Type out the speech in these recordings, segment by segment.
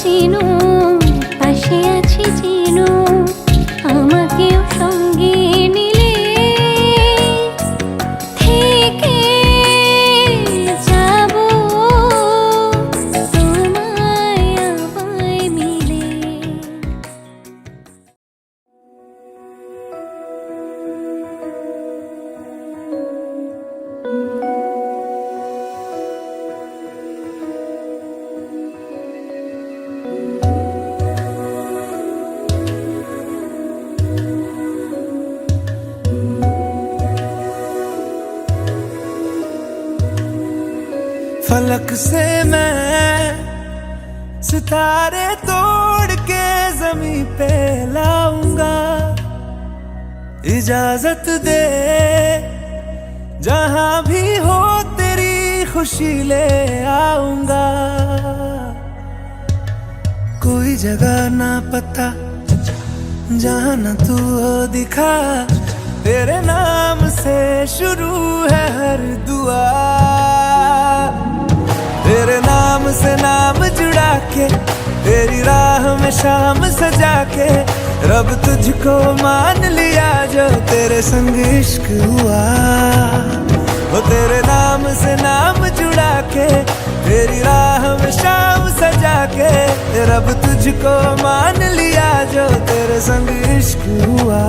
চিনো, পাশে আছি চিনো, আমাকেও সঙ্গে নিলে থেকে যাব তোমায় আমায় মিলে। फलक से मैं सितारे तोड़ के जमीन पे लाऊंगा, इजाजत दे जहां भी हो तेरी खुशी ले आऊंगा। कोई जगह ना पता जहां न तू हो दिखा, तेरे नाम से शुरू है हर दुआ। तेरे नाम से नाम जुड़ा के, तेरी राह में शाम सजा के, रब तुझको मान लिया जो तेरे संग इश्क हुआ। वो तेरे नाम से नाम जुड़ा के, तेरी राह में शाम सजा के, रब तुझको मान लिया जो तेरे संग इश्क हुआ।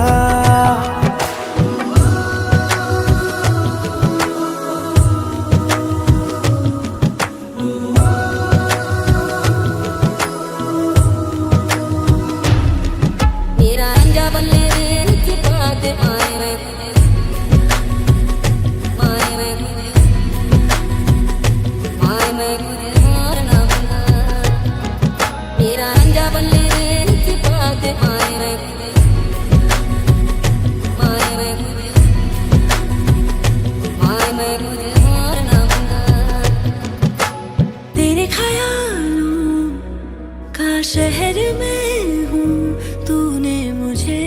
तेरे ख्यालों का शहर में हूँ, तूने मुझे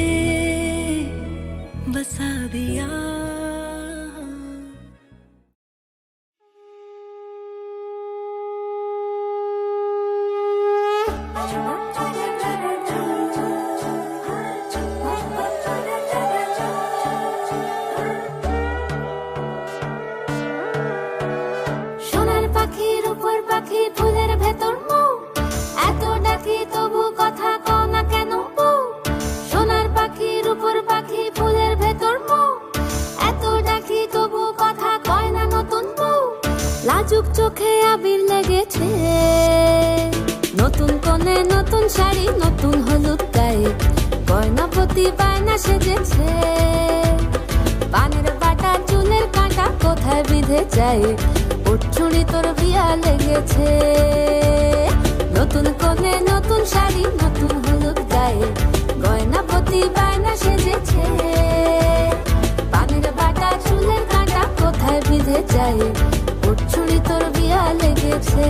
बसा दिया। সোনার পাখির উপর পাখি, ফুলের ভেতর মৌ, এত ডাকি তবু কথা কও না কেন বউ। সোনার পাখির উপর পাখি, ফুলের ভেতর মৌ, এত ডাকি তবু কথা কয় না নতুন বউ। লাজুক চোখে আবির লেগেছে, নতুন কোণে নতুন শাড়ি, নতুন হলুদ গায়ে, গয়না প্রতি বায়না সেজেছে। পানের বাটা চুলের কাঁটা কোথায় বিঁধে যায়, উঠছুড়ি তোর বিয়া লেগেছে। নতুন কোণে নতুন শাড়ি, নতুন হলুদ গায়ে, গয়না প্রতি বায়না সেজেছে। পানের বাটা চুলের কাঁটা কোথায় বিঁধে যায়, উঠছুড়ি তোর বিয়া লেগেছে।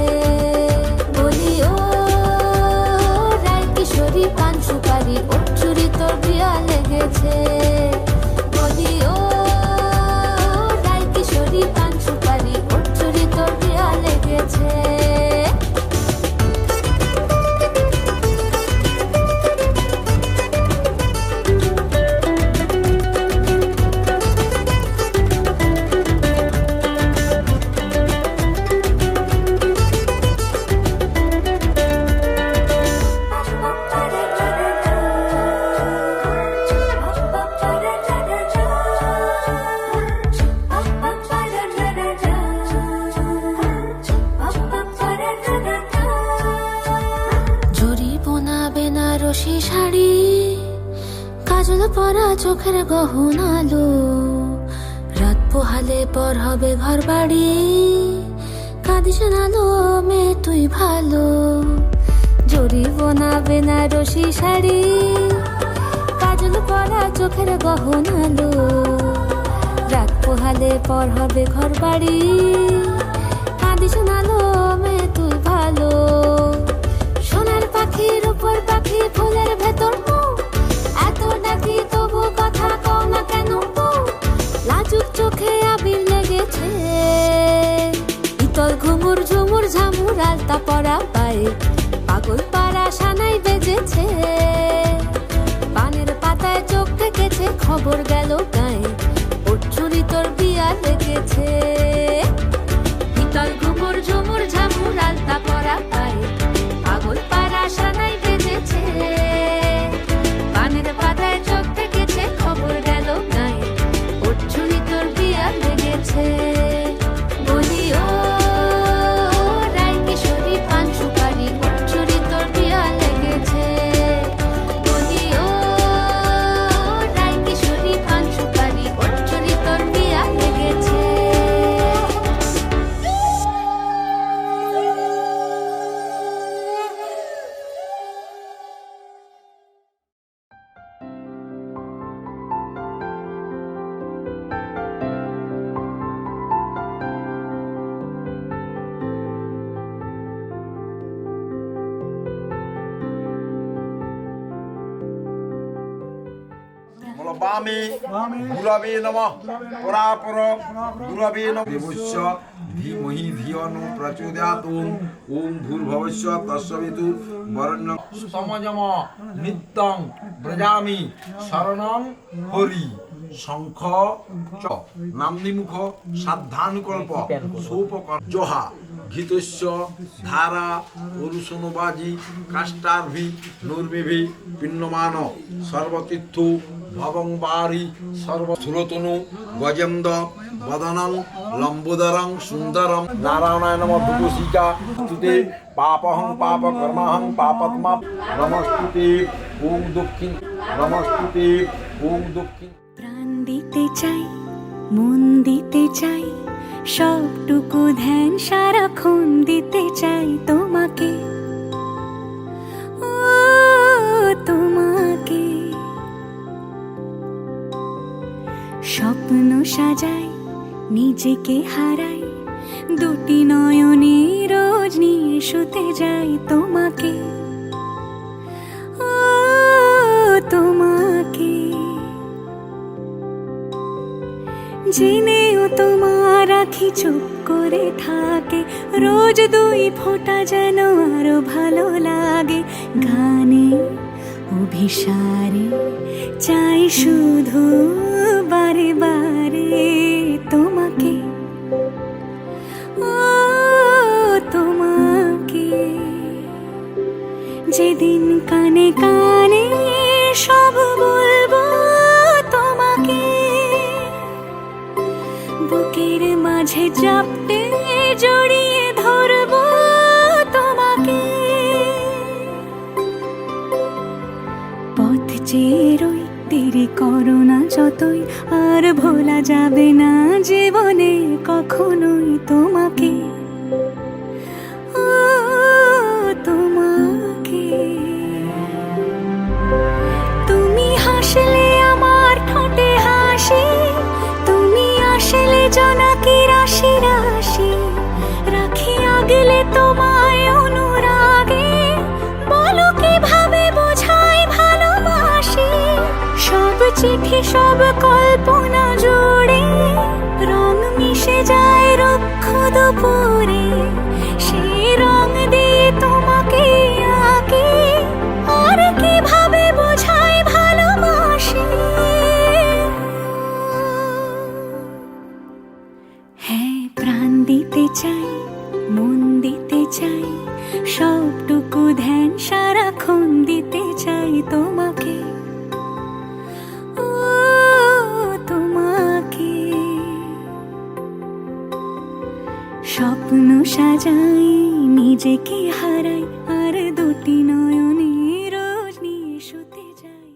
বলি ও রায় কিশোরী পান সুপারি, উঠছুড়ি তোর বিয়া লেগেছে। বলি ও রায় কিশোরী পান সুপারি, উঠছুড়ি তোর বিয়া লেগেছে। বেনারসি শাড়ি, কাজল পরা চোখের গহনালো, রাত পোহালে পর হবে ঘর বাড়ি, কাঁদিস না লো মেয়ে তুই ভালো। জরি বোনা বেনারসি শাড়ি, কাজল পরা চোখের গহনালো, রাত পোহালে পর হবে ঘর বাড়ি, কাঁদিস না লো মেয়ে তুই ভালো। সোনার পাখির উপর পাখি, ফুলের ভেতর মৌ, এত ডাকি তবু কথা কও না কেন বউ। লাজুক চোখে আবির লেগেছে, ইতল ঘুমুর ঝুমুর ঝামুর আলতা পরা পায়ে, পাগল পাড়া সানাই বেজেছে, পানের পাতায় চোখ থেকেছে, খবর গেল গায়ে ওর চুরি তোর বিয়া লেগেছে। শীতল ঘুমুর ঝুমুর ঝামুর আলতা পরা পায়ে পাগল পাড়া সানাই বেজেছে, পানের পাতায় চোখ থেকেছে, খবর গেল গায়ে ওর চুরি তোর বিয়া লেগেছে। বলি ও রাই কিশোরী পান সুপারি ওর চুরি তোর বিয়া লেগেছে। বলি ও রাই কিশোরী পান সুপারি ওর চুরি তোর বিয়া লেগেছে। বলো বামে গুলাবে নমঃ পরাপর গুলাবে নমঃ দেবস্য ধীমহি ধিয়ো ন প্রচোদয়াৎ ওম ভূর্ভুবস্য তস্সবিতু বরেণ্যং সমজম নিত্যং ব্রজামি শরণং হরি শঙ্খ চ নামনিমুখ সাধ্যানুকল্প সোপকর জহা ঘিতস্য ধারা অরুষণবাজি কাষ্টার্ভি নুর্মিভি পিণ্যমান সর্বতীর্থ ভবংবারি সর্বস্থূলতনু গজেন্দ বদনং লম্বোদরং সুন্দরং নারায়ণায় নমঃ দুদুশিকা তুতে পাপহং পাপ কর্মহং পাপত্মা নমস্তুতে ওম দক্ষিণ নমস্তুতে ওম দক্ষিণ। প্রাণ দিতে চাই, মন দিতে চাই, সবটুকু ধ্যান সারাক্ষণ দিতে চাই তোমাকে, ও তোমাকে। স্বপ্ন সাজাই, নিজেকে হারাই, দুটি নয়নে রোজ নিয়ে শুতে যাই তোমাকে, ও তোমাকে। জেনেও তোমার আখি চুপ করে থাকে, রোজ দুই ফোঁটা যেন আরো ভালো লাগে। গানে অভিসারে চাই শুধু বারে বারে তোমাকে, ও তোমাকে। যেদিন কানে কানে সব বলবো তোমাকে, বুকের মাঝে চাপটে জড়িয়ে ধরবো তোমাকে। পথ চেয়ে রই, দেরি করো না যতই, আর ভোলা যাবে না জীবনে কখনোই তোমাকে, ও তোমাকে। তুমি হাসলে আমার ঠোঁটে হাসি, তুমি আসলে জোনাকি রাশি রাশি, রাখি আগলে তোমায় অনুরাগে, বলো কিভাবে বোঝাই ভালোবাসি। সব চিঠি সব কল্পনা জুড়ে রং মিশে যায় রুক্ষ দুপুরে, সেই রং দিয়ে তোমাকে আঁকি, আর কিভাবে বোঝাই ভালোবাসি। হ্যাঁ, প্রাণ দিতে চাই, মন দিতে চাই, সবটুকু ধ্যান সারাক্ষণ দিতে চাই তোমাকে, ও তোমাকে। স্বপ্ন সাজাই, নিজেকে হারাই, আর দুটি নয়নে রোজ নিয়ে শুতে যাই।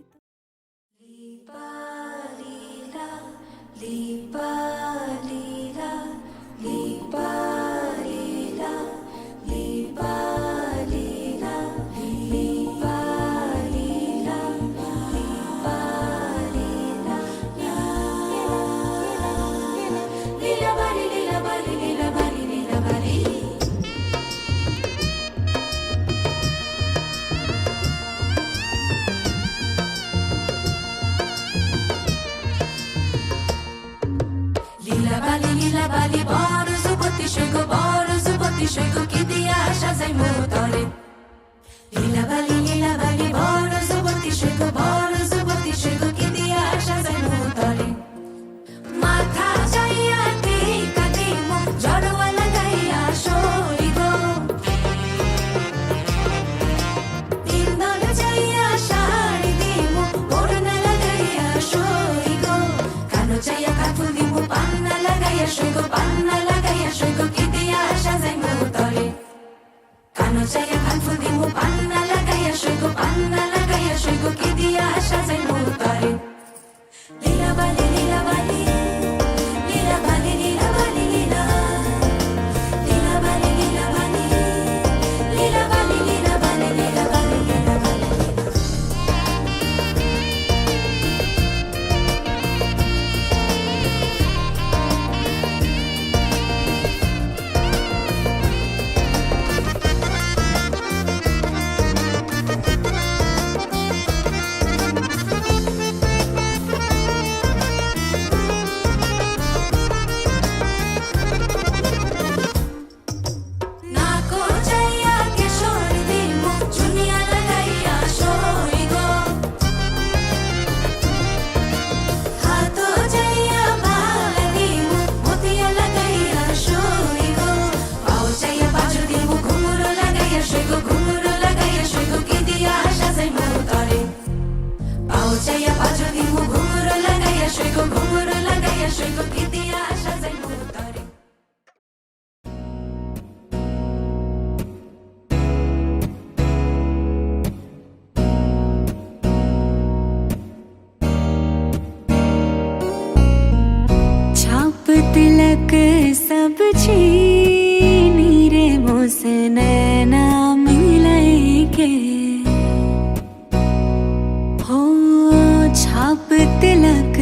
দিমু পান্না লাগাইয়া সইগো পান্না লাগাইয়া সইগো কি দিয়া সাজাইমু তারে লীলা বালি লীলা বালি লীলা বালি লীলা বালি লীলা লীলা বালি লীলা বালি লীলা বালি লীলা বালি লীলা বালি লীলা বালি तिलक सब छीनी रे मोसे नैना मिलाई के हो छाप तिलक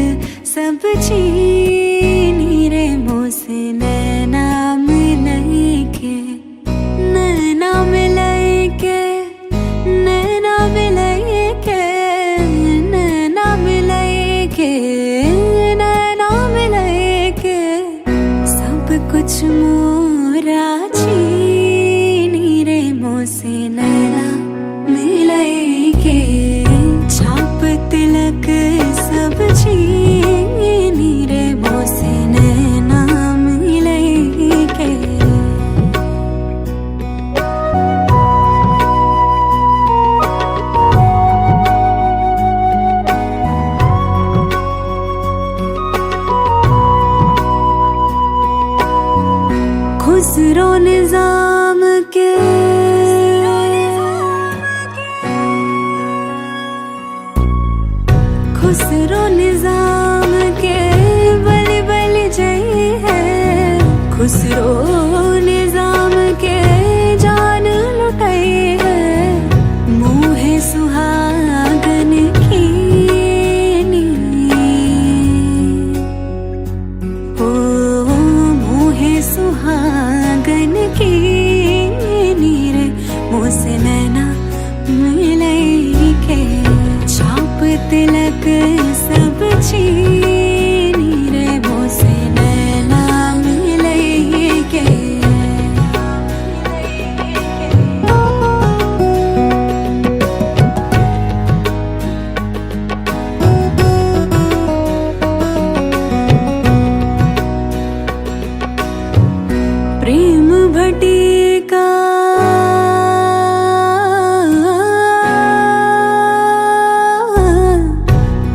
सब छीनी रे मोसे नैना मिलाई के नैना मिलाई के नैना मिलाई के नैना मिलाई के कुछ मोरा छीनी रे मोसे नैना मिलाई के छाप तिलक सब छीनी रे मोसे नैना मिलाई के खुसरो निजाम के खुसरो निजाम के बलि बलि जय है खुसरो निजाम के जान लुटाई है मुहे सुहागन की सुहागन की नीर मोसे नैना मिलाई के छाप तिलक सब छीनी रे मोसे नैना मिलाई के प्रेम भटिका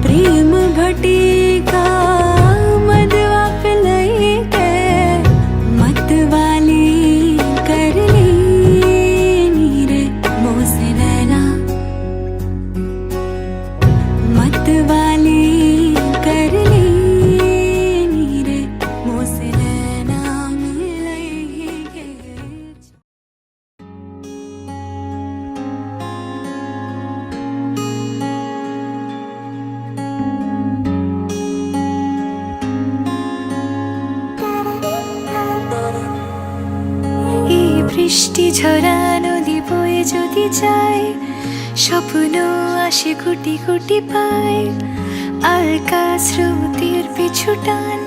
प्रेम भटिका मदवा पिलाई के मतवाली कर ली रे मोसे नैना मतवाली कर ली रे मोसे नैना বৃষ্টি ঝরা নদী বয়ে যদি যায় স্বপ্ন আসে কোটি কোটি পায় আলকা স্রোতের পিছু টান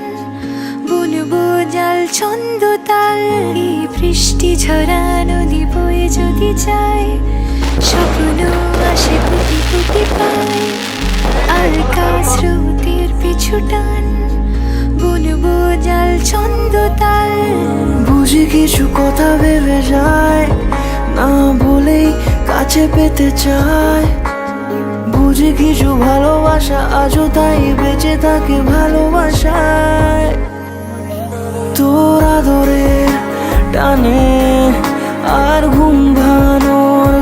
বুনবো জাল ছন্দ তাল এই বৃষ্টি ঝরা নদী বয়ে যদি যায় স্বপ্ন আসে কোটি কোটি পায় আলকা স্রোতের পিছু টান বুনবো জাল ছন্দ তাল বুঝি কিছু কথা ভেবে যায় না বলেই কাছে পেতে চায় বুঝি কিছু ভালোবাসা আজও তাই বেঁচে থাকে ভালোবাসায় তোর আদরে টানে আর ঘুম ভাঙানোর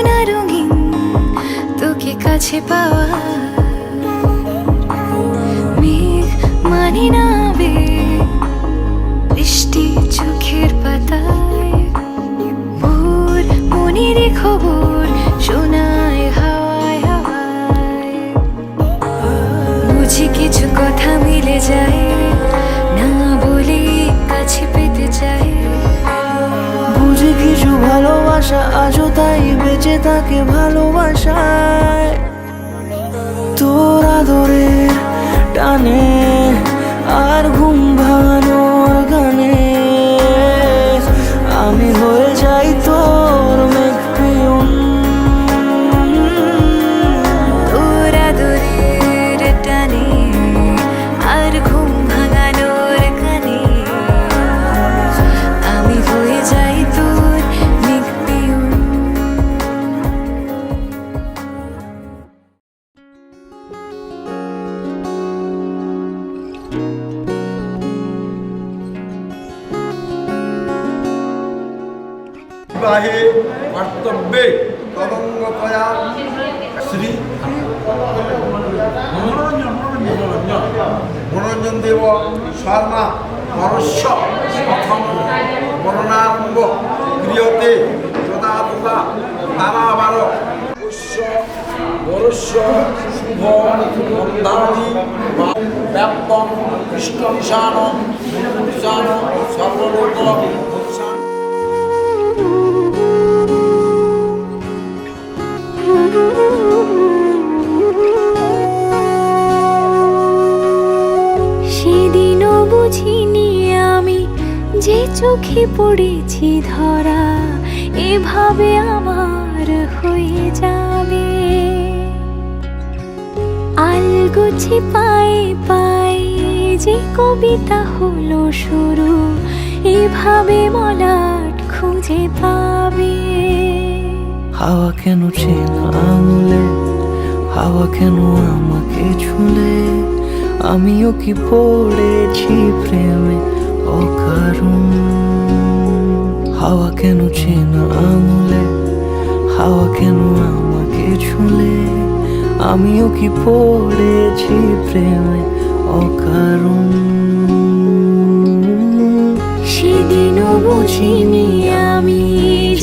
না রঙিন তোকে কাছে পাওয়া মেঘ মানে না বেগ বৃষ্টি চোখের পাতায় ভোর মনের খবর শোনায় হাওয়ায় হাওয়ায় বুঝি কিছু কথা মিলে যায় না বলে কাছে পেতে চাই বুঝি কিছু ভালোবাসা আজও তাই বেঁচে থাকে ভালোবাসায় তোর আদরের টানে আর ঘুম ভাঙানোর গানে আমি হয়ে যাই তোর মেঘপিয়ন তোর আদরের টানে আর ঘুম ভাঙানোর গানে আমি হয়ে যাই তোর মেঘপিয়ন। বিবাহে কর্তব্যে তদঙ্গতয়া শ্রী মনোরঞ্জন দেব শর্মা পরস্য প্রথম বর্ণারম্ভ ক্রিয়তে তথা তথা তারাবার বরস্য শুভ মন্দানি ব্যাপ্তম কৃষ্ণ নিশান সর্বলোক সেদিনও বুঝিনি আমি যে চোখে পড়েছি ধরা এভাবে আমার হয়ে যাবে আলগোছে পায়ে পায়ে যে কবিতা হলো শুরু এভাবে মলাট খুঁজে পাবে হাওয়া কেন চেনা আঙুলে হাওয়া কেন আমাকে ছুলে আমিও কি পড়েছি প্রেমে অকারণ হাওয়া কেন চেনা আঙুলে হাওয়া কেন আমাকে ছুলে আমিও কি পড়েছি প্রেমে অকারণ সেদিনও বুঝিনি আমি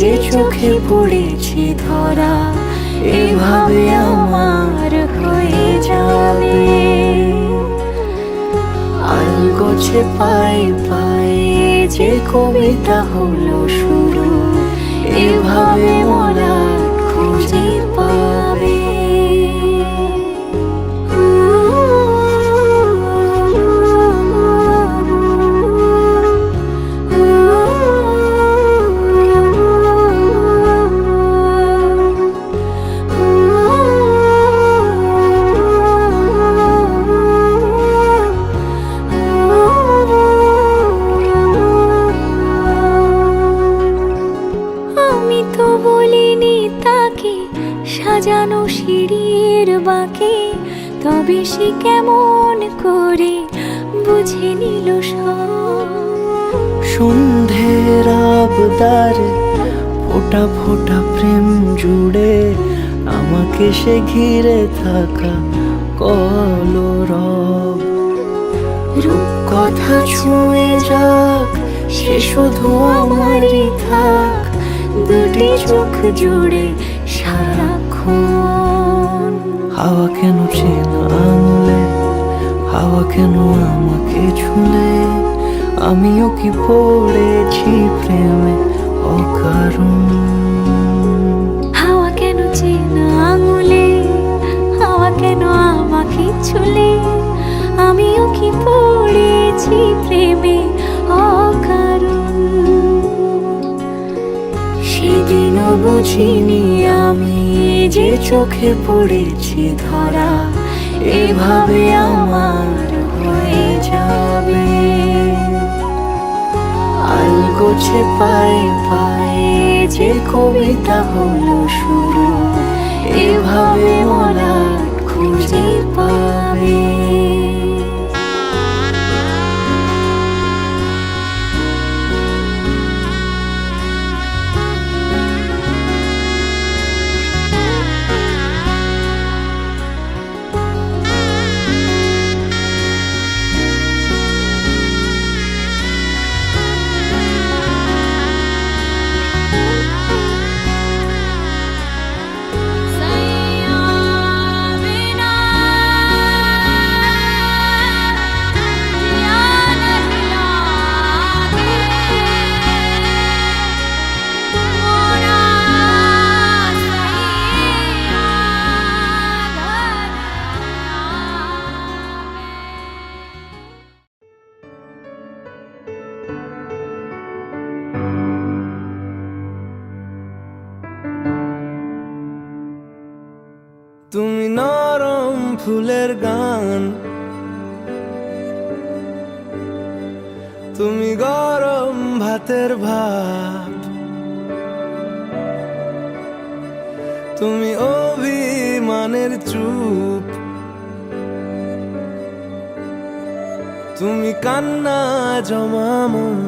যে চোখে পড়েছি ধরা এভাবে আমার হয়ে যাবে আলগোছে পায়ে পায়ে যে কবিতা হলো শুরু এভাবে মোরা খুঁজে পাবে সাজানো সিঁড়ির বাঁকে তবে সে কেমন করে বুঝে নিল সব সন্ধ্যের আবদারে ফোটা ফোটা প্রেম জুড়ে আমাকে সে ঘিরে থাকা কলরব রূপকথা ছুঁয়ে যাক সে শুধু আমারই থাক দুটি চোখ জুড়ে সারাক্ষণ হাওয়া কেন চেনা আঙুলে হাওয়া কেন আমাকে ছুলে আমিও কি পড়েছি প্রেমে অকারণ হাওয়া কেন চেনা আঙুলে হাওয়া কেন আমাকে ছুলে আমিও কি পড়েছি প্রেমে অকারণ সেদিনও বুঝিনি আমি যে চোখে পড়েছি ধরা এভাবে আমার হয়ে যাবে আলগোছে পায়ে পায়ে যে কবিতা হলো শুরু এভাবে মোরা খুঁজে পাবে তুমি নরম ফুলের গান, তুমি গরম ভাতের ভাত, তুমি অভিমানের চুপ, তুমি কান্না জমা মন।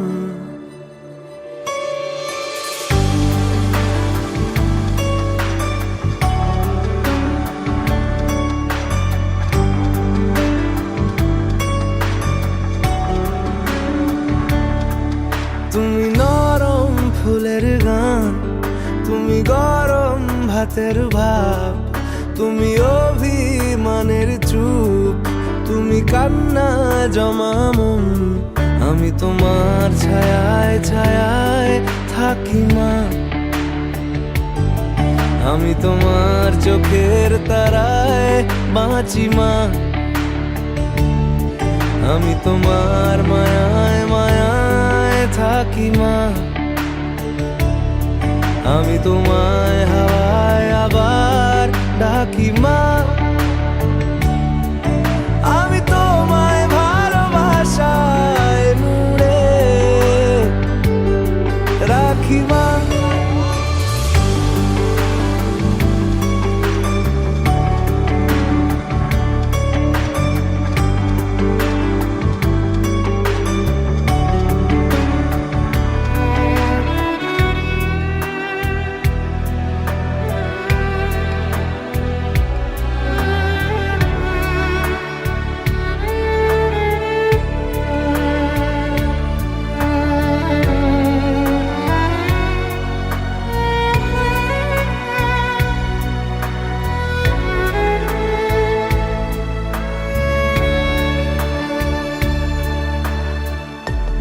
তুমি নরম ফুলের গান, তুমি গরম ভাতের ভাব, তুমি অভিমানের চুপ, তুমি কান্না জমা মন। আমি তোমার ছায়ায় ছায়ায় থাকি মা, আমি তোমার চোখের তারায় বাঁচি মা, আমি তোমার মায়ায় মায়ায় থাকি মা, আমি তোমায় হাওয়ায় আবার ডাকি মা, আমি তোমায় ভালোবাসায় মুড়ে রাখি মা।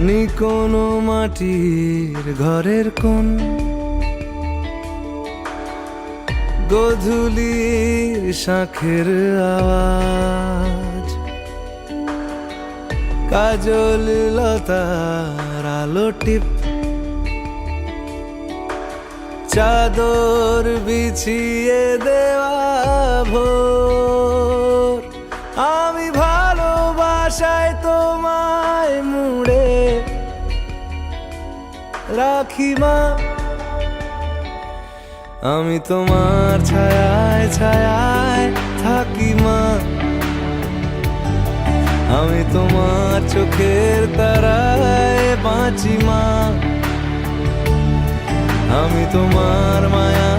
নি কোনো মাটির ঘরের কোন, গোধূলির শাঁখের আওয়াজ, কাজল লতার আলো টিপ, চাদর বিছিয়ে দেওয়া ভোর, আমি ভালোবাসায় তোমায় মুড়ে রাখি মা, আমি তোমার ছায়ায় ছায়ায় থাকি মা, আমি তোমার চোখের তারায় বাঁচি মা, আমি তোমার মায়া